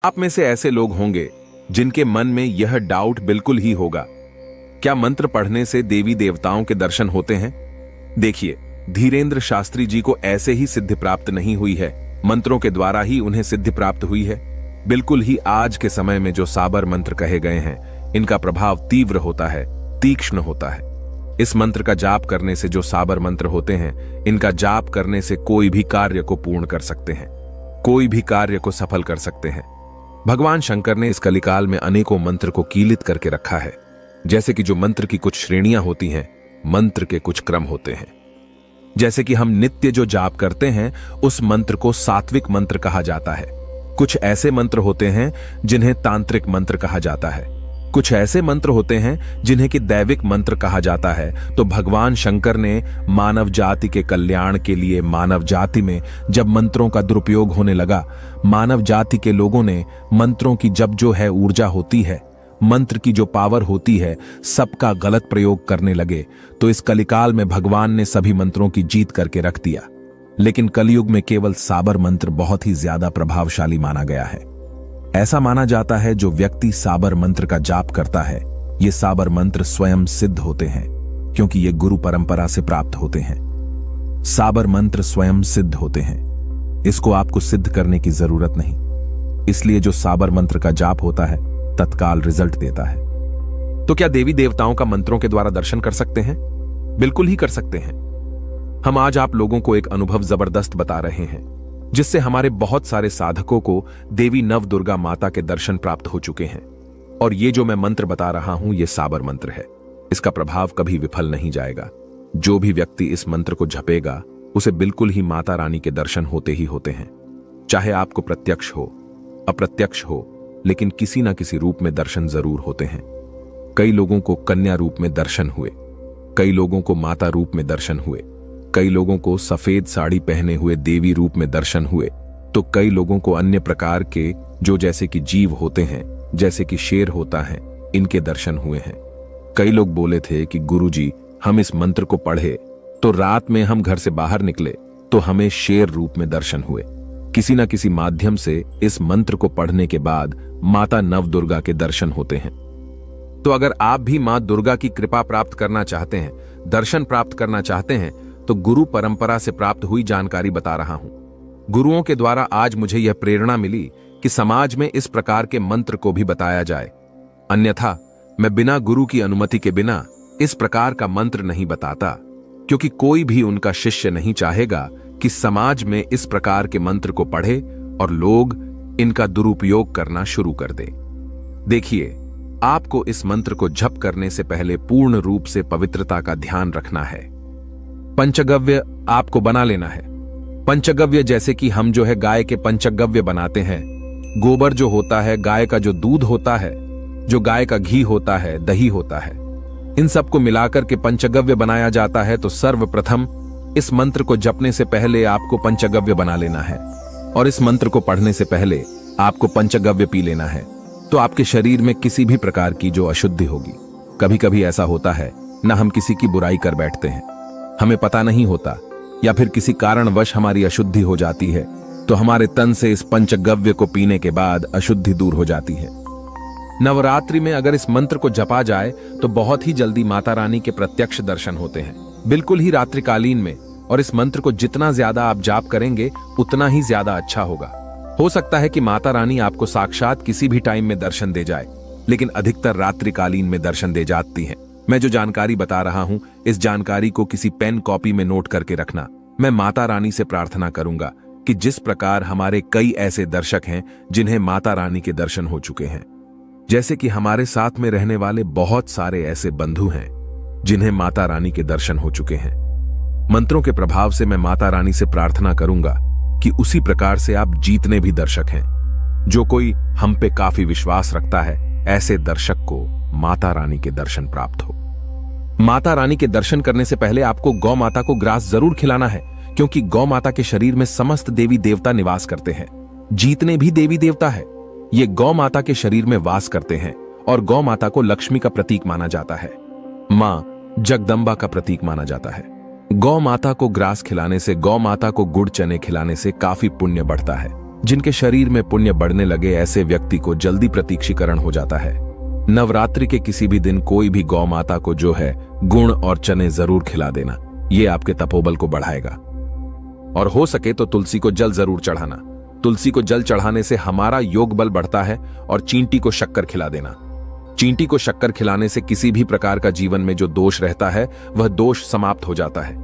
आप में से ऐसे लोग होंगे जिनके मन में यह डाउट बिल्कुल ही होगा, क्या मंत्र पढ़ने से देवी देवताओं के दर्शन होते हैं? देखिए, धीरेन्द्र शास्त्री जी को ऐसे ही सिद्धि प्राप्त नहीं हुई है, मंत्रों के द्वारा ही उन्हें सिद्धि प्राप्त हुई है। बिल्कुल ही आज के समय में जो साबर मंत्र कहे गए हैं, इनका प्रभाव तीव्र होता है, तीक्ष्ण होता है। इस मंत्र का जाप करने से जो साबर मंत्र होते हैं, इनका जाप करने से कोई भी कार्य को पूर्ण कर सकते हैं, कोई भी कार्य को सफल कर सकते हैं। भगवान शंकर ने इस कलिकाल में अनेकों मंत्र को कीलित करके रखा है। जैसे कि जो मंत्र की कुछ श्रेणियां होती हैं, मंत्र के कुछ क्रम होते हैं। जैसे कि हम नित्य जो जाप करते हैं, उस मंत्र को सात्विक मंत्र कहा जाता है। कुछ ऐसे मंत्र होते हैं जिन्हें तांत्रिक मंत्र कहा जाता है, कुछ ऐसे मंत्र होते हैं जिन्हें कि दैविक मंत्र कहा जाता है। तो भगवान शंकर ने मानव जाति के कल्याण के लिए मानव जाति में जब मंत्रों का दुरुपयोग होने लगा, मानव जाति के लोगों ने मंत्रों की जब जो है ऊर्जा होती है, मंत्र की जो पावर होती है, सबका गलत प्रयोग करने लगे, तो इस कलिकाल में भगवान ने सभी मंत्रों की जीत करके रख दिया। लेकिन कलयुग में केवल साबर मंत्र बहुत ही ज्यादा प्रभावशाली माना गया है। ऐसा माना जाता है जो व्यक्ति साबर मंत्र का जाप करता है, ये साबर मंत्र स्वयं सिद्ध होते हैं, क्योंकि ये गुरु परंपरा से प्राप्त होते हैं। साबर मंत्र स्वयं सिद्ध होते हैं, इसको आपको सिद्ध करने की जरूरत नहीं। इसलिए जो साबर मंत्र का जाप होता है, तत्काल रिजल्ट देता है। तो क्या देवी देवताओं का मंत्रों के द्वारा दर्शन कर सकते हैं? बिल्कुल ही कर सकते हैं। हम आज आप लोगों को एक अनुभव जबरदस्त बता रहे हैं, जिससे हमारे बहुत सारे साधकों को देवी नव दुर्गा माता के दर्शन प्राप्त हो चुके हैं। और ये जो मैं मंत्र बता रहा हूं, ये साबर मंत्र है। इसका प्रभाव कभी विफल नहीं जाएगा। जो भी व्यक्ति इस मंत्र को जपेगा, उसे बिल्कुल ही माता रानी के दर्शन होते ही होते हैं। चाहे आपको प्रत्यक्ष हो, अप्रत्यक्ष हो, लेकिन किसी ना किसी रूप में दर्शन जरूर होते हैं। कई लोगों को कन्या रूप में दर्शन हुए, कई लोगों को माता रूप में दर्शन हुए, कई लोगों को सफेद साड़ी पहने हुए देवी रूप में दर्शन हुए, तो कई लोगों को अन्य प्रकार के जो जैसे कि जीव होते हैं, जैसे कि शेर होता है, इनके दर्शन हुए हैं। कई लोग बोले थे कि गुरुजी, हम इस मंत्र को पढ़े तो रात में हम घर से बाहर निकले तो हमें शेर रूप में दर्शन हुए। किसी न किसी माध्यम से इस मंत्र को पढ़ने के बाद माता नव दुर्गा के दर्शन होते हैं। तो अगर आप भी मां दुर्गा की कृपा प्राप्त करना चाहते हैं, दर्शन प्राप्त करना चाहते हैं, तो गुरु परंपरा से प्राप्त हुई जानकारी बता रहा हूं। गुरुओं के द्वारा आज मुझे यह प्रेरणा मिली कि समाज में इस प्रकार के मंत्र को भी बताया जाए। अन्यथा मैं बिना गुरु की अनुमति के बिना इस प्रकार का मंत्र नहीं बताता, क्योंकि कोई भी उनका शिष्य नहीं चाहेगा कि समाज में इस प्रकार के मंत्र को पढ़े और लोग इनका दुरुपयोग करना शुरू कर दे। देखिए, आपको इस मंत्र को जप करने से पहले पूर्ण रूप से पवित्रता का ध्यान रखना है। पंचगव्य आपको बना लेना है। पंचगव्य जैसे कि हम जो है गाय के पंचगव्य बनाते हैं। गोबर जो होता है, गाय का जो दूध होता है, जो गाय का घी होता है, दही होता है, इन सबको मिलाकर के पंचगव्य बनाया जाता है। तो सर्वप्रथम इस मंत्र को जपने से पहले आपको पंचगव्य बना लेना है, और इस मंत्र को पढ़ने से पहले आपको पंचगव्य पी लेना है। तो आपके शरीर में किसी भी प्रकार की जो अशुद्धि होगी, कभी कभी ऐसा होता है ना, हम किसी की बुराई कर बैठते हैं, हमें पता नहीं होता, या फिर किसी कारणवश हमारी अशुद्धि हो जाती है, तो हमारे तन से इस पंचगव्य को पीने के बाद अशुद्धि दूर हो जाती है। नवरात्रि में अगर इस मंत्र को जपा जाए तो बहुत ही जल्दी माता रानी के प्रत्यक्ष दर्शन होते हैं, बिल्कुल ही रात्रिकालीन में। और इस मंत्र को जितना ज्यादा आप जाप करेंगे, उतना ही ज्यादा अच्छा होगा। हो सकता है कि माता रानी आपको साक्षात किसी भी टाइम में दर्शन दे जाए, लेकिन अधिकतर रात्रिकालीन में दर्शन दे जाती हैं। मैं जो जानकारी बता रहा हूं, इस जानकारी को किसी पेन कॉपी में नोट करके रखना। मैं माता रानी से प्रार्थना करूंगा कि जिस प्रकार हमारे कई ऐसे दर्शक हैं जिन्हें माता रानी के दर्शन हो चुके हैं, जैसे कि हमारे साथ में रहने वाले बहुत सारे ऐसे बंधु हैं जिन्हें माता रानी के दर्शन हो चुके हैं। मंत्रों के प्रभाव से मैं माता रानी से प्रार्थना करूंगा कि उसी प्रकार से आप जितने भी दर्शक हैं, जो कोई हम पे काफी विश्वास रखता है, ऐसे दर्शक को माता रानी के दर्शन प्राप्त हो। माता रानी के दर्शन करने से पहले आपको गौ माता को ग्रास जरूर खिलाना है, क्योंकि गौ माता के शरीर में समस्त देवी देवता निवास करते हैं। जितने भी देवी देवता है, ये गौ माता के शरीर में वास करते हैं, और गौ माता को लक्ष्मी का प्रतीक माना जाता है, मां जगदम्बा का प्रतीक माना जाता है। गौ माता को ग्रास खिलाने से, गौ माता को गुड़ चने खिलाने से काफी पुण्य बढ़ता है। जिनके शरीर में पुण्य बढ़ने लगे ऐसे व्यक्ति को जल्दी प्रतीक्षीकरण हो जाता है। नवरात्रि के किसी भी दिन कोई भी गौ माता को जो है गुड़ और चने जरूर खिला देना, ये आपके तपोबल को बढ़ाएगा। और हो सके तो तुलसी को जल जरूर चढ़ाना। तुलसी को जल चढ़ाने से हमारा योग बल बढ़ता है। और चींटी को शक्कर खिला देना। चींटी को शक्कर खिलाने से किसी भी प्रकार का जीवन में जो दोष रहता है वह दोष समाप्त हो जाता है।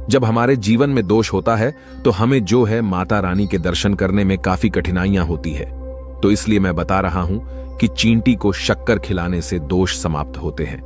जब हमारे जीवन में दोष होता है तो हमें जो है माता रानी के दर्शन करने में काफी कठिनाइयां होती है। तो इसलिए मैं बता रहा हूं कि चींटी को शक्कर खिलाने से दोष समाप्त होते हैं।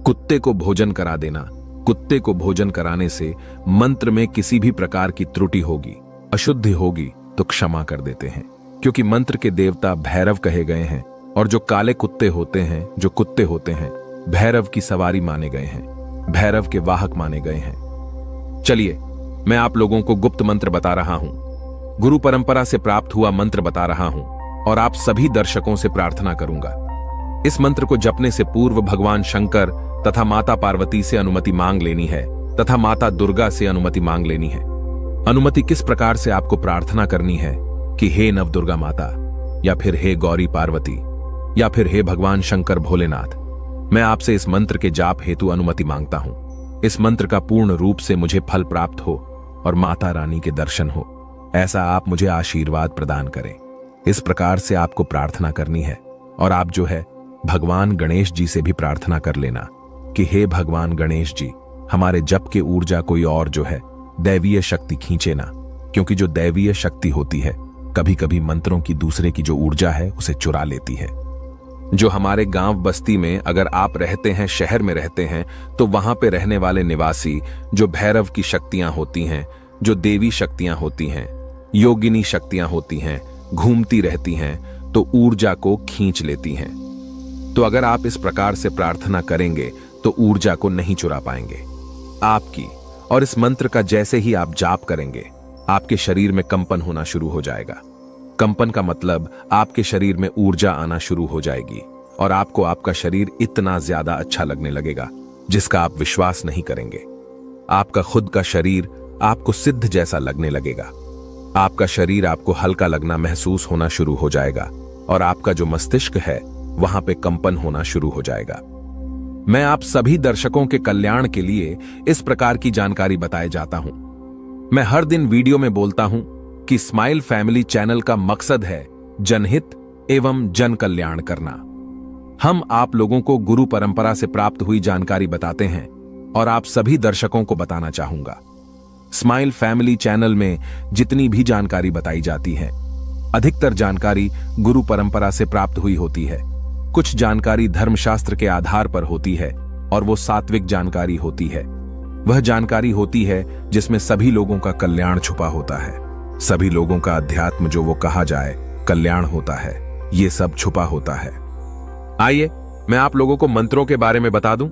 कुत्ते को भोजन करा देना। कुत्ते को भोजन कराने से मंत्र में किसी भी प्रकार की त्रुटि होगी, अशुद्धि होगी तो क्षमा कर देते हैं, क्योंकि मंत्र के देवता भैरव कहे गए हैं। और जो काले कुत्ते होते हैं, जो कुत्ते होते हैं, भैरव की सवारी माने गए हैं, भैरव के वाहक माने गए हैं। चलिए मैं आप लोगों को गुप्त मंत्र बता रहा हूं, गुरु परंपरा से प्राप्त हुआ मंत्र बता रहा हूं और आप सभी दर्शकों से प्रार्थना करूंगा। इस मंत्र को जपने से पूर्व भगवान शंकर तथा माता पार्वती से अनुमति मांग लेनी है तथा माता दुर्गा से अनुमति मांग लेनी है। अनुमति किस प्रकार से आपको प्रार्थना करनी है कि हे नव दुर्गा माता, या फिर हे गौरी पार्वती, या फिर हे भगवान शंकर भोलेनाथ, मैं आपसे इस मंत्र के जाप हेतु अनुमति मांगता हूं। इस मंत्र का पूर्ण रूप से मुझे फल प्राप्त हो और माता रानी के दर्शन हो, ऐसा आप मुझे आशीर्वाद प्रदान करें। इस प्रकार से आपको प्रार्थना करनी है। और आप जो है भगवान गणेश जी से भी प्रार्थना कर लेना कि हे भगवान गणेश जी, हमारे जप के ऊर्जा कोई और जो है दैवीय शक्ति खींचे ना, क्योंकि जो दैवीय शक्ति होती है कभी कभी मंत्रों की दूसरे की जो ऊर्जा है उसे चुरा लेती है। जो हमारे गांव बस्ती में अगर आप रहते हैं, शहर में रहते हैं, तो वहां पे रहने वाले निवासी जो भैरव की शक्तियां होती हैं, जो देवी शक्तियां होती हैं, योगिनी शक्तियां होती हैं, घूमती रहती हैं तो ऊर्जा को खींच लेती हैं। तो अगर आप इस प्रकार से प्रार्थना करेंगे तो ऊर्जा को नहीं चुरा पाएंगे आपकी। और इस मंत्र का जैसे ही आप जाप करेंगे आपके शरीर में कंपन होना शुरू हो जाएगा। कंपन का मतलब आपके शरीर में ऊर्जा आना शुरू हो जाएगी और आपको आपका शरीर इतना ज्यादा अच्छा लगने लगेगा जिसका आप विश्वास नहीं करेंगे। आपका खुद का शरीर आपको सिद्ध जैसा लगने लगेगा। आपका शरीर आपको हल्का लगना महसूस होना शुरू हो जाएगा और आपका जो मस्तिष्क है वहां पे कंपन होना शुरू हो जाएगा। मैं आप सभी दर्शकों के कल्याण के लिए इस प्रकार की जानकारी बताए जाता हूं। मैं हर दिन वीडियो में बोलता हूं कि स्माइल फैमिली चैनल का मकसद है जनहित एवं जन कल्याण करना। हम आप लोगों को गुरु परंपरा से प्राप्त हुई जानकारी बताते हैं और आप सभी दर्शकों को बताना चाहूंगा। स्माइल फैमिली चैनल में जितनी भी जानकारी बताई जाती है, अधिकतर जानकारी गुरु परंपरा से प्राप्त हुई होती है। कुछ जानकारी धर्मशास्त्र के आधार पर होती है और वो सात्विक जानकारी होती है। वह जानकारी होती है जिसमें सभी लोगों का कल्याण छुपा होता है। सभी लोगों का अध्यात्म जो वो कहा जाए कल्याण होता है, ये सब छुपा होता है। आइए मैं आप लोगों को मंत्रों के बारे में बता दूं।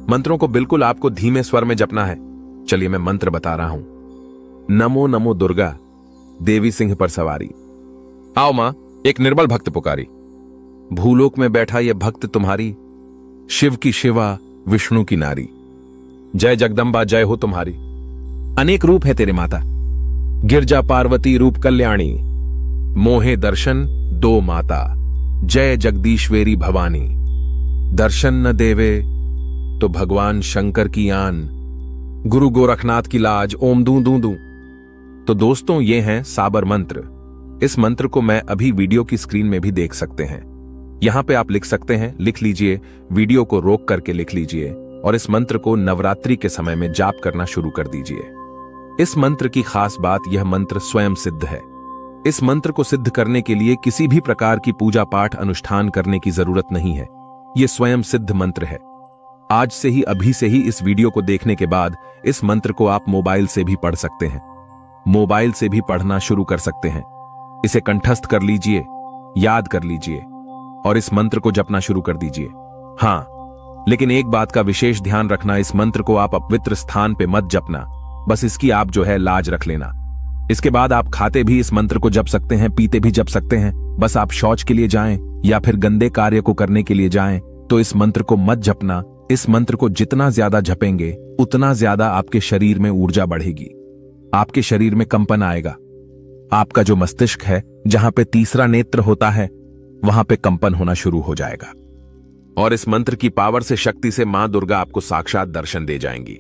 मंत्रों को बिल्कुल आपको धीमे स्वर में जपना है। चलिए मैं मंत्र बता रहा हूं। नमो नमो दुर्गा, देवी सिंह पर सवारी। आओ मां, एक निर्बल भक्त पुकारी। भूलोक में बैठा यह भक्त तुम्हारी, शिव की शिवा विष्णु की नारी। जय जगदम्बा जय हो तुम्हारी। अनेक रूप है तेरे माता, गिरजा पार्वती रूप कल्याणी। मोहे दर्शन दो माता, जय जगदीश्वरी भवानी। दर्शन न देवे तो भगवान शंकर की आन, गुरु गोरखनाथ की लाज ओम दू दू दू। तो दोस्तों ये हैं साबर मंत्र। इस मंत्र को मैं अभी वीडियो की स्क्रीन में भी देख सकते हैं। यहां पे आप लिख सकते हैं, लिख लीजिए, वीडियो को रोक करके लिख लीजिए और इस मंत्र को नवरात्रि के समय में जाप करना शुरू कर दीजिए। इस मंत्र की खास बात, यह मंत्र स्वयं सिद्ध है। इस मंत्र को सिद्ध करने के लिए किसी भी प्रकार की पूजा पाठ अनुष्ठान करने की जरूरत नहीं है। यह स्वयं सिद्ध मंत्र है। आज से ही, अभी से ही इस वीडियो को देखने के बाद इस मंत्र को आप मोबाइल से भी पढ़ सकते हैं। मोबाइल से भी पढ़ना शुरू कर सकते हैं। इसे कंठस्थ कर लीजिए, याद कर लीजिए और इस मंत्र को जपना शुरू कर दीजिए। हां, लेकिन एक बात का विशेष ध्यान रखना, इस मंत्र को आप अपवित्र स्थान पे मत जपना। बस इसकी आप जो है लाज रख लेना। इसके बाद आप खाते भी इस मंत्र को जप सकते हैं, पीते भी जप सकते हैं। बस आप शौच के लिए जाएं या फिर गंदे कार्य को करने के लिए जाएं तो इस मंत्र को मत जपना। इस मंत्र को जितना ज्यादा जपेंगे उतना ज्यादा आपके शरीर में ऊर्जा बढ़ेगी, आपके शरीर में कंपन आएगा। आपका जो मस्तिष्क है, जहां पे तीसरा नेत्र होता है, वहां पे कंपन होना शुरू हो जाएगा। और इस मंत्र की पावर से, शक्ति से मां दुर्गा आपको साक्षात दर्शन दे जाएंगी।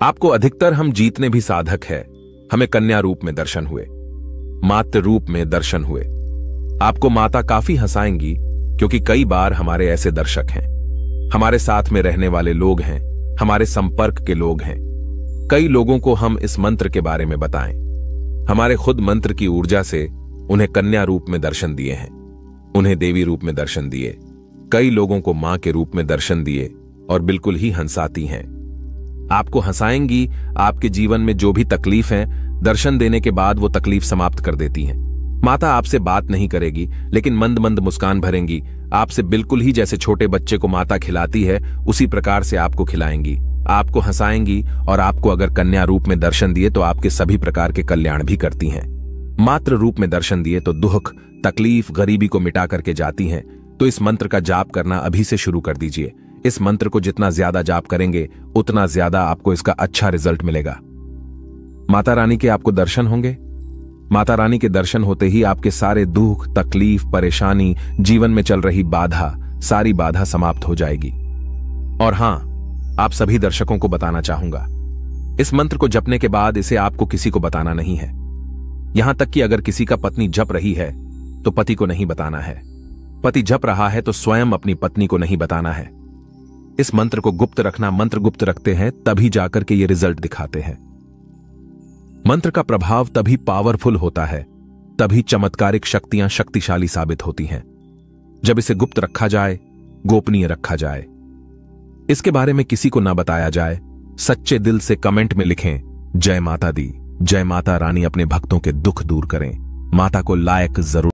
आपको अधिकतर हम जीतने भी साधक है, हमें कन्या रूप में दर्शन हुए, मातृ रूप में दर्शन हुए। आपको माता काफी हंसाएंगी, क्योंकि कई बार हमारे ऐसे दर्शक हैं, हमारे साथ में रहने वाले लोग हैं, हमारे संपर्क के लोग हैं। कई लोगों को हम इस मंत्र के बारे में बताएं। हमारे खुद मंत्र की ऊर्जा से उन्हें कन्या रूप में दर्शन दिए हैं, उन्हें देवी रूप में दर्शन दिए, कई लोगों को मां के रूप में दर्शन दिए, और बिल्कुल ही हंसाती हैं। आपको हंसाएंगी, आपके जीवन में जो भी तकलीफ है, दर्शन देने के बाद वो तकलीफ समाप्त कर देती हैं। माता आपसे बात नहीं करेगी, लेकिन मंद मंद मुस्कान भरेंगी, आपसे बिल्कुल ही जैसे छोटे बच्चे को माता खिलाती है, उसी प्रकार से आपको खिलाएंगी, आपको हंसाएंगी। और आपको अगर कन्या रूप में दर्शन दिए तो आपके सभी प्रकार के कल्याण भी करती हैं। मातृ रूप में दर्शन दिए तो दुख, तकलीफ, गरीबी को मिटा करके जाती हैं। तो इस मंत्र का जाप करना अभी से शुरू कर दीजिए। इस मंत्र को जितना ज्यादा जाप करेंगे, उतना ज्यादा आपको इसका अच्छा रिजल्ट मिलेगा। माता रानी के आपको दर्शन होंगे। माता रानी के दर्शन होते ही आपके सारे दुख, तकलीफ, परेशानी, जीवन में चल रही बाधा, सारी बाधा समाप्त हो जाएगी। और हां, आप सभी दर्शकों को बताना चाहूंगा, इस मंत्र को जपने के बाद इसे आपको किसी को बताना नहीं है। यहां तक कि अगर किसी का पत्नी जप रही है तो पति को नहीं बताना है। पति जप रहा है तो स्वयं अपनी पत्नी को नहीं बताना है। इस मंत्र को गुप्त रखना, मंत्र गुप्त रखते हैं तभी जाकर के ये रिजल्ट दिखाते हैं। मंत्र का प्रभाव तभी पावरफुल होता है, तभी चमत्कारिक शक्तियां शक्तिशाली साबित होती हैं, जब इसे गुप्त रखा जाए, गोपनीय रखा जाए। इसके बारे में किसी को ना बताया जाए। सच्चे दिल से कमेंट में लिखें, जय माता दी, जय माता रानी अपने भक्तों के दुख दूर करें। माता को लायक जरूर